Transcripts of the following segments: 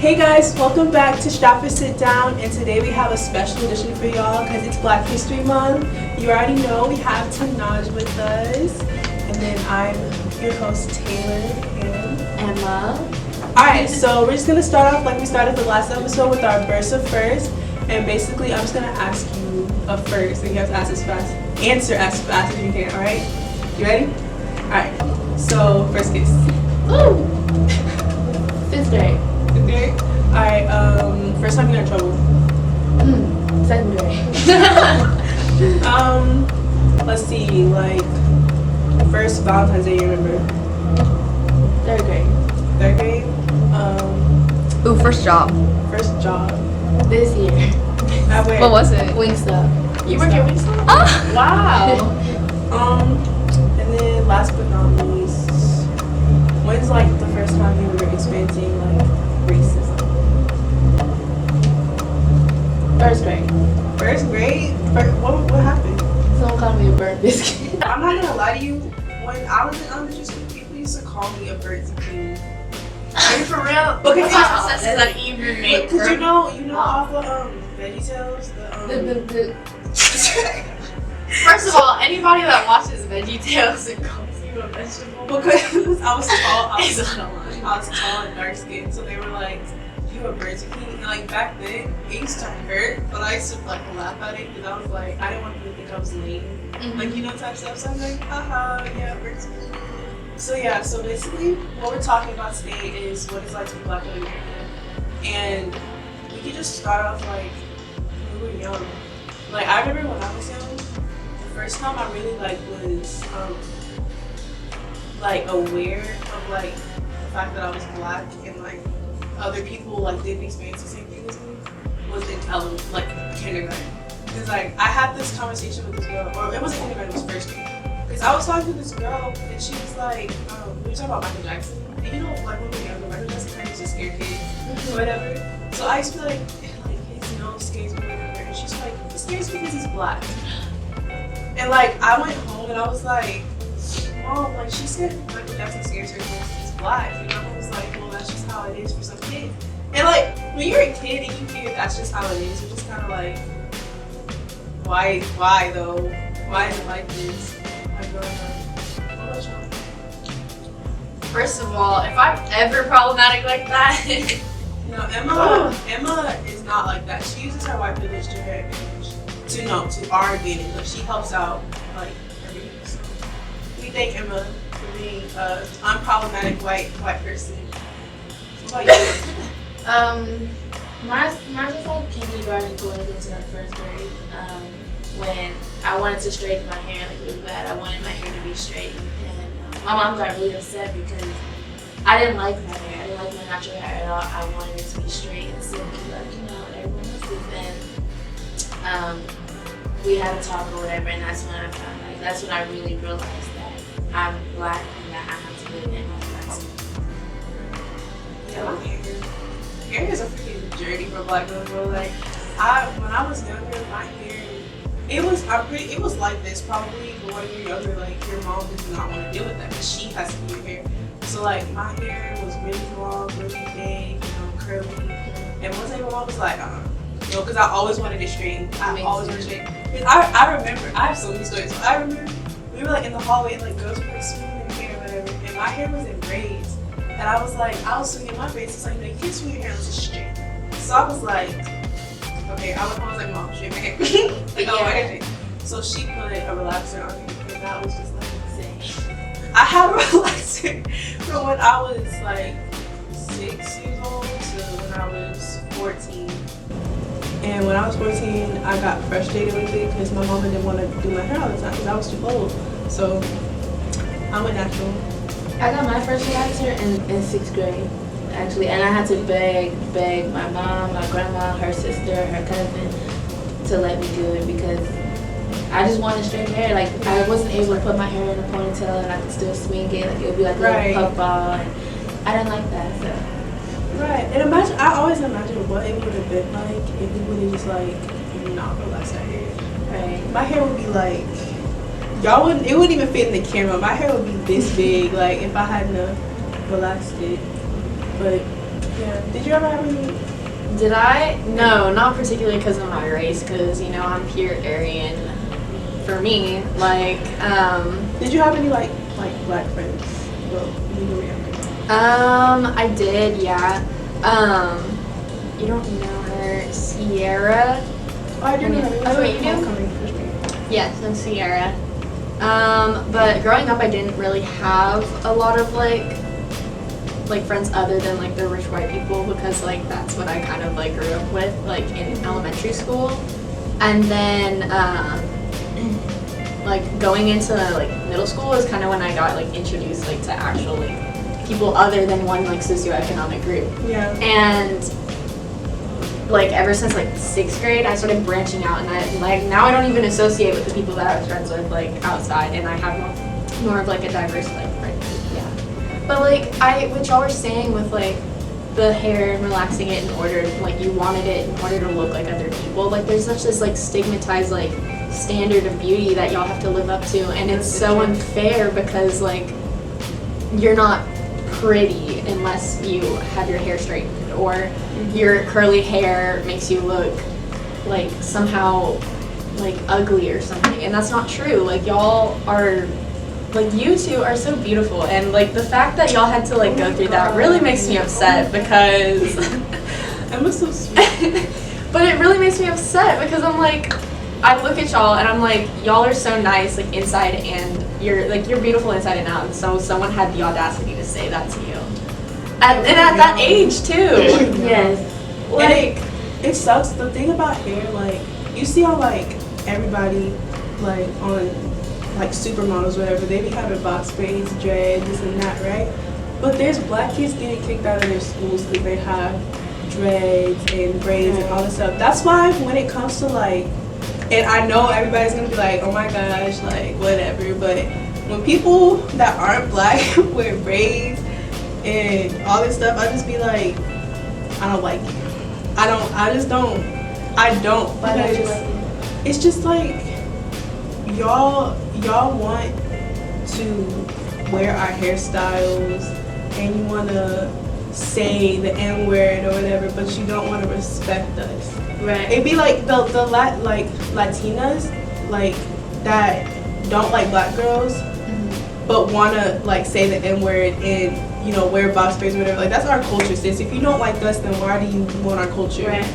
Hey guys, welcome back to Stratford Sit Down, and today we have a special edition for y'all because it's Black History Month. You already know we have Tenaj with us, and then I'm your host Taylor and Emma. Alright, so we're just gonna start off like we started the last episode with our burst of first, and basically I'm just gonna ask you a first, and you have to answer as fast as you can. Alright, you ready? Alright, so first kiss. Woo! Fifth grade. Okay. Alright, first time you got in trouble. Second grade. Let's see, like, first Valentine's Day you remember? Third grade. Third grade? Ooh, first job. First job. This year. At where? What was it? Wingstop. You work at Wingstop? Ah! Wow. And then last but not least, when's like the first time you were experiencing like racism? First grade. First grade? What happened? Someone called me a burnt biscuit. I'm not gonna lie to you, when I was in elementary school, people used to call me a bird zucchini. Are you for real? Okay, That's not even made. Because you know all the VeggieTales, First of all, anybody that watches VeggieTales and calls you a vegetable because I was tall, is on a line. I was tall and dark skinned, so they were like, "You a bird zucchini?" And like back then, it used to hurt, but I used to like laugh at it because I was like, I didn't want people to think I was lame, like type stuff. So I'm like, haha, yeah, bird zucchini. So yeah, so basically, what we're talking about today is what it's like to be Black in America, and we could just start off like when we were young. Like I remember when I was young, the first time I really like was like aware of like the fact that I was Black and like other people like didn't experience the same thing as me was in like kindergarten. Because like I had this conversation with this girl, or it wasn't kindergarten, it was first grade. Because I was talking to this girl and she was like, we were talking about Michael Jackson. And you know, like when we were younger, Michael Jackson kind of used to scare kids or whatever. So I used to be like his nose scares me or whatever. And she's like, it scares me because he's Black. And like I went home and I was like, Mom, like she said Michael Jackson scares her because he's Black. And my mom was like, well, that's just how it is for some kids. And like when you're a kid and you hear that's just how it is, you're just kind of like, why though? Why is it like this? First of all, if I'm ever problematic like that, No, Emma is not like that. She uses her white privilege to her advantage. To our advantage. Like she helps out like everything. So we thank Emma for being an unproblematic white person. What about you? Mine was like kindergarten going into that first grade. When I wanted to straighten my hair like really bad. I wanted my hair to be straight, and my mom got really upset because I didn't like my hair. I didn't like my natural hair at all. I wanted it to be straight and silky, like everyone else's. And we had a talk or whatever, and that's when I really realized that I'm Black and that I have to live in my Black skin. Yeah, hair is a freaking journey for Black women, bro. Like when I was younger, my hair it was like this probably, but when you're younger, like your mom does not want to deal with that because she has to do your hair. So like my hair was really long, really big, curly. And one day my mom was like, because I always wanted it straight. I always wanted it straight. Because I remember, I have so many stories. So I remember we were like in the hallway and like girls were like swinging their hair or whatever, and my hair was in braids. And I was swinging my braids. It's like, no, you can't swing your hair unless it's straight. So I was like, okay, I went home, I was like, Mom, straight my hair. Like, oh, my hair. So she put a relaxer on me, and that was just like insane. I had a relaxer from when I was like 6 years old to when I was 14. And when I was 14, I got frustrated with it because my mama didn't want to do my hair all the time because I was too old. So I went natural. I got my first relaxer in sixth grade, actually, and I had to beg my mom, my grandma, her sister, her cousin to let me do it because I just wanted straight hair. Like I wasn't able to put my hair in a ponytail and I could still swing it. Like it would be like a little puff ball, and I didn't like that. So. Right, and I always imagine what it would have been like if we would have just like not relaxed our hair. Right. My hair would be like it wouldn't even fit in the camera. My hair would be this big, like if I hadn't relaxed it. But Yeah. Did you ever have any? Did I? No, not particularly because of my race, because, you know, I'm pure Aryan. For me, like, Did you have any like black friends? Well, when you were younger. I did, yeah. You don't know her, Sierra? Oh, I do know. It was Oh, like you do? homecoming first grade. Yes, I'm Sierra. But growing up, I didn't really have a lot of like friends other than like the rich white people, because like that's what I kind of like grew up with like in elementary school. And then like going into like middle school is kind of when I got like introduced like to actual like people other than one like socioeconomic group. Yeah. And like ever since like 6th grade, I started branching out, and I like now I don't even associate with the people that I was friends with like outside, and I have more of like a diverse like friend group. Yeah. But like what y'all were saying with like the hair and relaxing it in order, like you wanted it in order to look like other people, like there's such this like stigmatized like standard of beauty that y'all have to live up to, and it's so unfair because like you're not pretty unless you have your hair straightened, or your curly hair makes you look like somehow like ugly or something, and that's not true. Like y'all are like, you two are so beautiful, and like the fact that y'all had to like go through that really makes me upset because Emma's so sweet. but it really makes me upset because I'm like, I look at y'all and I'm like, y'all are so nice like inside, and you're beautiful inside and out, and so someone had the audacity to say that to you. And at that age too. Yes. Like, it sucks. The thing about hair, like, you see how like everybody like on like supermodels, whatever, they be having box braids, dreads, this and that, right? But there's black kids getting kicked out of their schools because they have dreads and braids and all this stuff. That's why when it comes to like, and I know everybody's gonna be like, oh my gosh, like whatever, but when people that aren't black wear braids and all this stuff, I just be like, I don't like it. I don't. Why don't you Because like it? it's just like y'all want to wear our hairstyles and you want to say the N word or whatever, but you don't want to respect us. Right. It'd be like the like Latinas like that don't like black girls, but want to like say the N word and, you know, wear box braids or whatever. Like, that's our culture, sis. If you don't like us, then why do you want our culture? Right.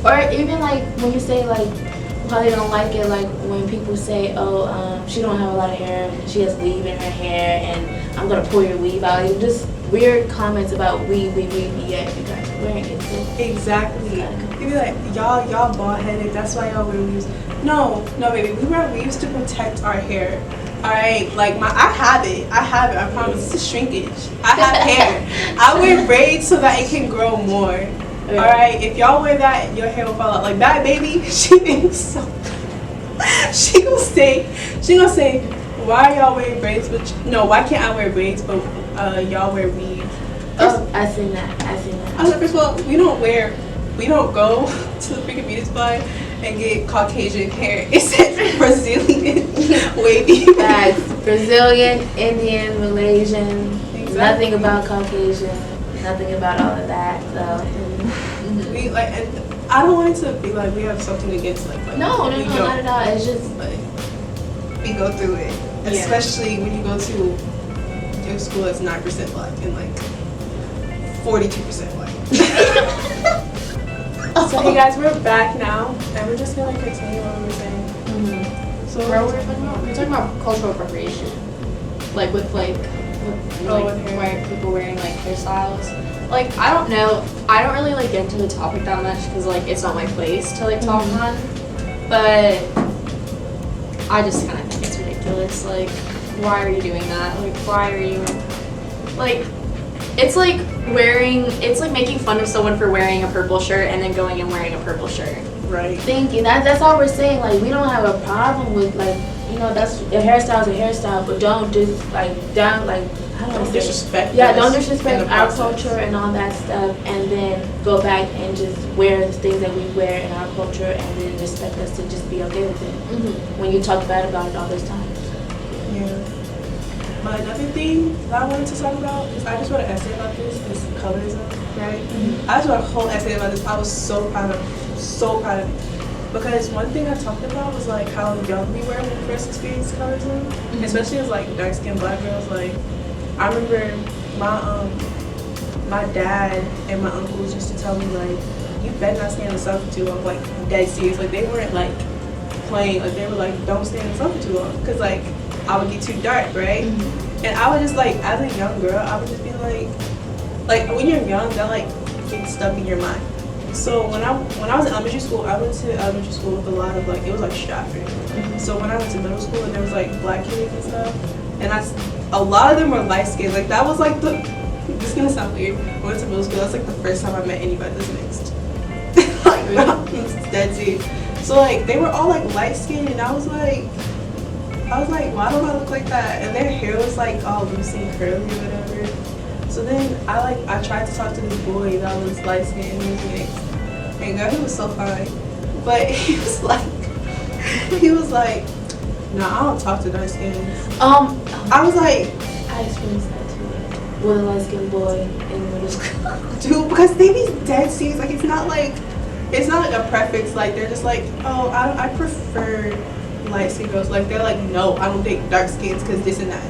Or even like when you say like how they don't like it, like when people say, oh, she don't have a lot of hair, she has weave in her hair, and I'm gonna pull your weave out. It's just weird comments about weave, yet you guys are wearing it. So Exactly. You'd be like, y'all bald headed, that's why y'all wear weaves. No, baby, we wear weaves to protect our hair. Alright, like I have it, I promise. This is shrinkage. I have hair. I wear braids so that it can grow more. Alright, if y'all wear that, your hair will fall out. Like that baby, she thinks so. She gonna say, why are y'all wearing braids? But why can't I wear braids, but y'all wear weaves? oh, I seen that. I was like, first of all, we don't go to the freaking beauty spot and get Caucasian hair. It says Brazilian wavy. Guys, Brazilian, Indian, Malaysian, Exactly. nothing about Caucasian, nothing about all of that. So We like, and I don't want it to be like we have something against like no, we not don't. at all. It's just Like, we go through it, especially when you go to your school that's 9% black and like 42% white. So hey guys, we're back now, and we're just gonna continue what we were saying. So We're talking about cultural appropriation, like with with hair. white people wearing like hairstyles. Like, I don't know, I don't really like get into the topic that much because like it's not my place to like talk on, but I just kind of think it's ridiculous. Like, why are you doing that? Like, why are you like? It's like making fun of someone for wearing a purple shirt and then going and wearing a purple shirt. Right. thank you. That's all we're saying. Like, we don't have a problem with like, you know, that's a hairstyle's a hairstyle, but don't just like I don't Don't say. disrespect. Yeah, us don't in disrespect the our process. culture and all that stuff, and then go back and just wear the things that we wear in our culture, and then expect us to just be okay with it. When you talk bad about it all this time. Yeah. But another thing that I wanted to talk about is I just wrote an essay about this. Is colorism, right? I just wrote a whole essay about this. I was so proud of it. Because one thing I talked about was like how young we were when we first experienced colorism, especially as like dark skinned black girls. Like I remember my dad and my uncles used to tell me like, you better not stand in the sun for too long. Like dead serious. Like they weren't like playing. Like they were like, don't stand in the sun for too long, because like I would get too dark, right? And I would just like, as a young girl, I would just be like when you're young, that like gets stuck in your mind. So when I was in elementary school, I went to elementary school with a lot of like, it was like Stratford. So when I went to middle school and there was like black kids and stuff, and a lot of them were light skinned. Like that was like this is gonna sound weird. I went to middle school. That's like the first time I met anybody that's mixed. Like it's dead serious. So like they were all like light skinned, and I was like, why don't I look like that? And their hair was like all loosey and curly or whatever. So then I tried to talk to this boy that was light skinned and he was mixed. And God, he was so fine. But he was like, nah, I don't talk to dark skins. I was like, I experienced that too. With a light skinned boy in middle school. dude, because they be dead serious. Like it's not like a preference. Like they're just like, oh, I prefer light skinned girls. Like they're like, no, I don't date dark skins because this and that.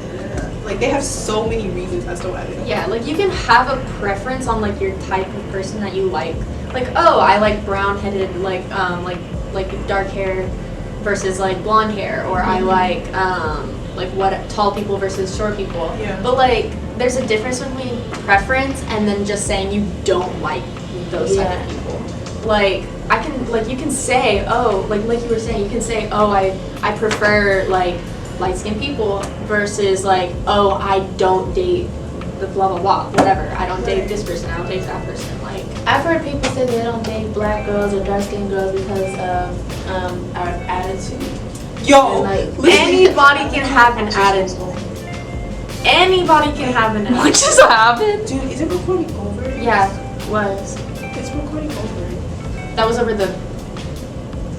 Like they have so many reasons as to why they don't. Yeah, like you can have a preference on like your type of person that you like. Like, oh, I like brown-headed, like dark hair versus like blonde hair, or I like what tall people versus short people. Yeah. But like, there's a difference between preference and then just saying you don't like those type of people. Like you can say, oh, like you were saying, you can say, oh, I prefer like light-skinned people versus like, oh, I don't date the blah blah blah, whatever. I don't date this person, I don't date that person. Like I've heard people say they don't date black girls or dark skinned girls because of our attitude. Yo, like, anybody can have an attitude. Anybody can have an attitude. What just happened? dude, is it recording over? Yeah, was. It's recording over. That was over the.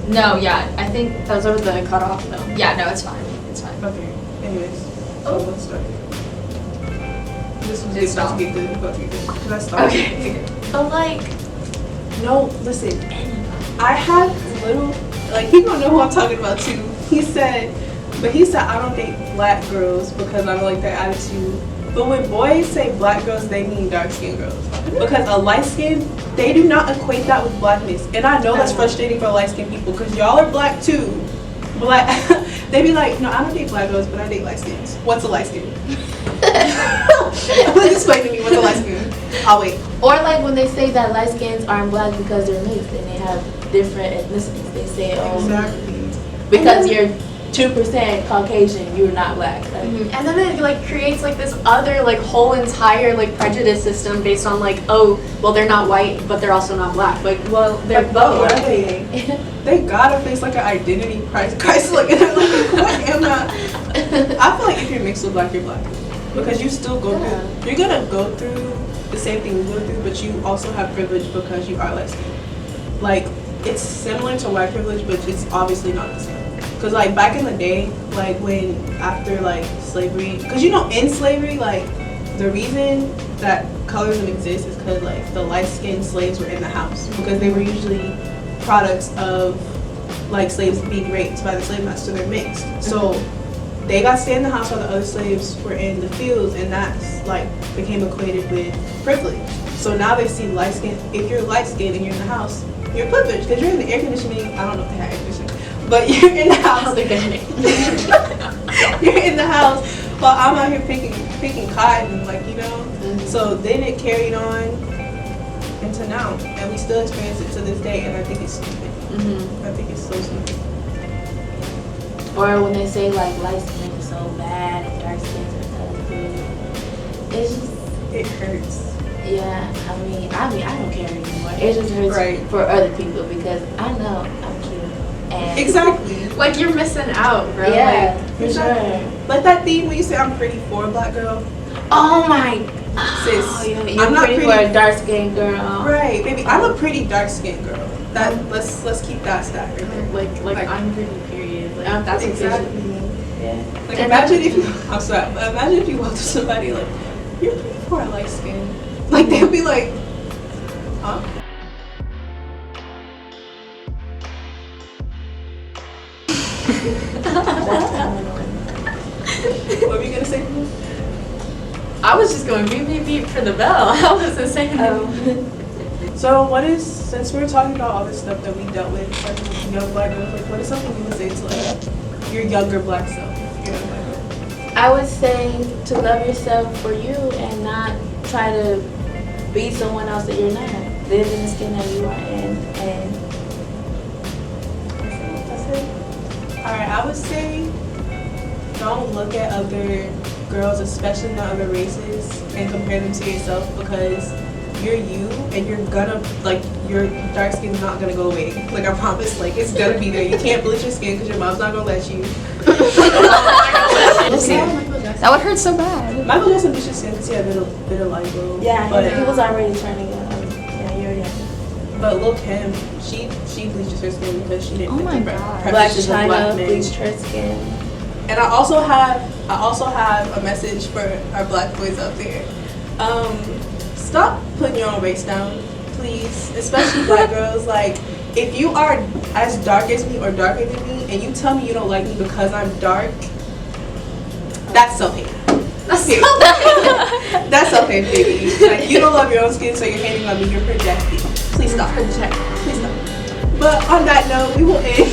No, yeah, I think. That was over the cutoff though. Yeah, no, it's fine. It's fine. Okay. Anyways, so let's start. This was Just supposed to get good. Because I started. Okay. But like, no, listen. I have little, like, he gonna know who I'm talking about too. He said I don't date black girls because I don't like their attitude. But when boys say black girls, they mean dark skinned girls. Because a light skin, they do not equate that with blackness. And I know that's frustrating for light skinned people because y'all are black too. Black, they be like, no, I don't date black girls, but I date light skins. What's a light skin? Please explain to me what's a light skin. I'll wait. Or like when they say that light skins aren't black because they're mixed and they have different ethnicities. They say, oh, Exactly. because you're 2% Caucasian, you're not black. Like, And then it like creates like this other like whole entire like prejudice system based on like, oh, well they're not white but they're also not black. Like, well they're both. What are they? They gotta face like an identity crisis. Like, and they're like, what am I? I feel like if you're mixed with black, you're black. Because you still go through, you're gonna go through the same thing we go through, but you also have privilege because you are light skinned. Like, it's similar to white privilege, but it's obviously not the same. Because, like, back in the day, like, when, after, like, slavery, because, you know, in slavery, like, the reason that colorism exists is because, like, the light-skinned slaves were in the house. Because they were usually products of, like, slaves being raped by the slave master. They're mixed. So, they got to stay in the house while the other slaves were in the fields, and that's, like, became equated with privilege. So now they see light-skinned, if you're light-skinned and you're in the house, you're privileged, because you're in the air conditioning. I don't know if they have air conditioning. But you're in the house. You're in the house while I'm out here picking cotton, like, you know. So then it carried on into now, and we still experience it to this day. And I think it's stupid. I think it's so stupid. or when they say like light skin is so bad and dark skin is so good. It's just It hurts. yeah. I mean I don't care anymore. It just hurts for other people because I know I'm cute and Exactly. Like you're missing out, bro. yeah, for exactly. sure. Like that theme when you say I'm pretty for a black girl. Oh my. Sis, You're I'm not pretty for a dark skinned girl. Right, baby. I'm a pretty dark skinned girl. That let's keep that stat right there. Like I'm pretty period. Like that's Exactly. official. Yeah. Like imagine if you, I'm sorry, but imagine if you walked to somebody like, you're pretty for light skin. Like they'd be like, huh? What were you gonna say? I was just going beep beep beep for the bell. I wasn't saying anything. So what is, since we're talking about all this stuff that we dealt with as young black girls, like what is something you would say to like your younger black self? Your young black girl? I would say to love yourself for you and not try to be someone else that you're not. Live in the skin that you are in, and that's it. Alright, I would say don't look at other girls, especially not other races, and compare them to yourself because you're you and you're gonna, like, your dark skin's not gonna go away. Like, I promise, like, it's gonna be there. You can't bleach your skin because your mom's not gonna let you. That would hurt so bad. Michael Jackson bleached his skin because he had bit of lipo. Yeah, but he was already turning yeah, you're young. But Lil Kim, she bleaches her skin because she didn't Oh fit my the God. preferences Black of China black men. bleached her skin. And I also have a message for our black boys out there. Stop putting your own race down, please. Especially black girls. Like, if you are as dark as me or darker than me, and you tell me you don't like me because I'm dark, that's self-hate. That's self-hate, baby. Like, you don't love your own skin, so you're hating on me. You're projecting. Please stop. Please stop. But on that note, we will end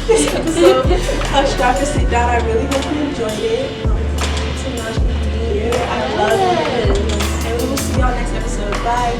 this episode of Stratford Sit Down. I really hope you enjoyed it. Tenaj, I love you. And we will see y'all next episode. Bye.